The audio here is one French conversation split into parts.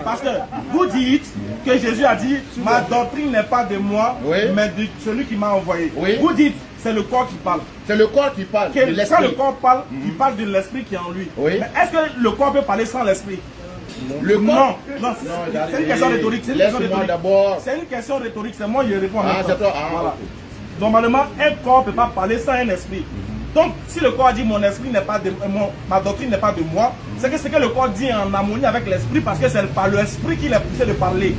Parce que vous dites que Jésus a dit, ma doctrine n'est pas de moi, mais de celui qui m'a envoyé. Vous dites, c'est le corps qui parle. C'est le corps qui parle. Quand le corps parle, il parle de l'esprit qui est en lui. Mais est-ce que le corps peut parler sans l'esprit? Non, c'est une question rhétorique. C'est une question rhétorique, c'est moi qui réponds. Voilà. Normalement, un corps ne peut pas parler sans un esprit. Donc, si le corps a dit mon esprit n'est pas de ma doctrine n'est pas de moi, c'est que ce que le corps dit en harmonie avec l'esprit, parce que c'est par l'esprit qui l'a poussé de parler.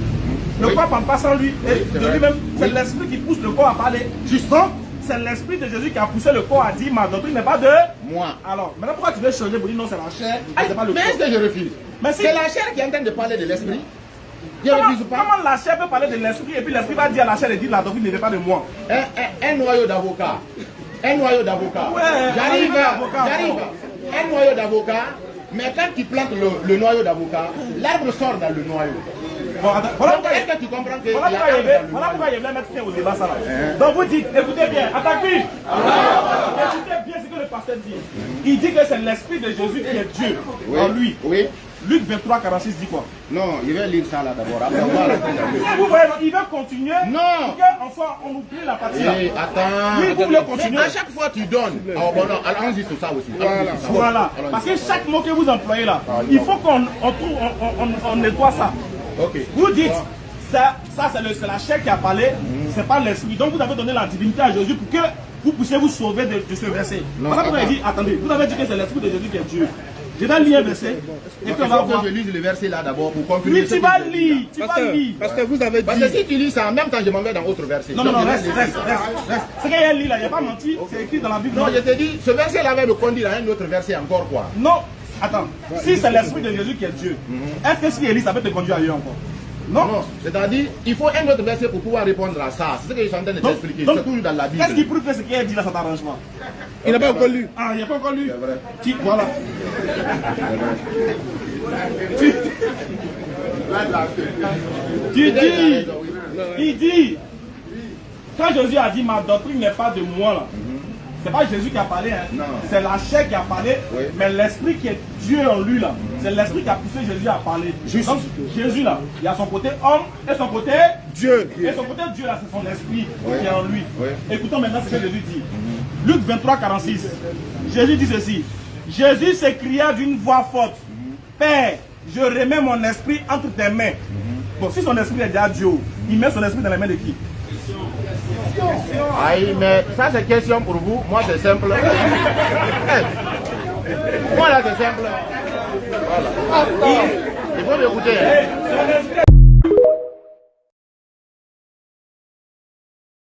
Le corps ne parle pas sans lui, et de lui-même, c'est l'esprit qui pousse le corps à parler. Justement, c'est l'esprit de Jésus qui a poussé le corps à dire ma doctrine n'est pas de moi. Alors, maintenant pourquoi tu veux changer pour dire non, c'est la chair, c'est pas le corps? Mais est-ce que je refuse? C'est la chair qui est en train de parler de l'esprit. Comment la chair peut parler de l'esprit et puis l'esprit va dire à la chair et dire la doctrine n'est pas de moi? Un noyau d'avocat. Un noyau d'avocat. J'arrive. Un noyau d'avocat. Mais quand tu plantes le noyau d'avocat, l'arbre sort dans le noyau. Est-ce que tu comprends que voilà pourquoi il voulait mettre fin au débat ça là. Donc vous dites, écoutez bien, attaquez. Écoutez bien ce que le pasteur dit. Il dit que c'est l'esprit de Jésus qui est Dieu en lui. Luc 23, 46 dit quoi? Non, il va lire ça là d'abord. Vous voyez, il veut continuer. Non. Enfin, on oublie la partie là. Attends. Oui, vous voulez continuer. À chaque fois tu donnes. Oh, bon, non, allons-y sur ça aussi. Voilà. Parce que chaque mot que vous employez là, il faut qu'on nettoie ça. Vous dites, ça c'est la chair qui a parlé, c'est pas l'esprit. Donc vous avez donné la divinité à Jésus pour que vous puissiez vous sauver de ce verset. Voilà pourquoi il dit, attendez, vous avez dit que c'est l'esprit de Jésus qui est Dieu. Je vais lire un verset. Et puis on va voir. Je lise le verset là d'abord pour confirmer. Oui, tu vas lire. Tu vas lire. Parce que vous avez dit. Parce que si tu lis ça en même temps, je m'en vais dans autre verset. Non, reste. Ce qu'il y a lu là, il n'y a pas menti. C'est écrit dans la Bible. Non, je te dis, ce verset là va me conduire à un autre verset encore quoi. Non, attends. Si c'est l'esprit de Jésus qui est Dieu, est-ce que si il lit, ça peut te conduire ailleurs encore? Non. C'est-à-dire, il faut un autre verset pour pouvoir répondre à ça. C'est ce que je suis en train de t'expliquer. C'est toujours dans la Bible. Qu'est-ce qui prouve que ce qu'il a dit là, ça t'arrange pas? Il n'a pas encore lu. Ah, il n'a pas encore lu. C'est vrai. Voilà. Tu dis, il dit, quand Jésus a dit ma doctrine n'est pas de moi là, c'est pas Jésus qui a parlé, hein. C'est la chair qui a parlé, mais l'esprit qui est Dieu en lui là, c'est l'esprit qui a poussé Jésus à parler. Donc Jésus là, il y a son côté homme et son côté Dieu. Et son côté Dieu là, c'est son esprit qui est en lui. Écoutons maintenant ce que Jésus dit. Luc 23, 46. Jésus dit ceci. Jésus s'écria d'une voix forte. Père, je remets mon esprit entre tes mains. Bon, si son esprit est déjà Dieu, il met son esprit dans les mains de qui? Aïe, mais ça c'est question pour vous. Moi c'est simple. Moi là c'est simple. Voilà. Il faut m'écouter.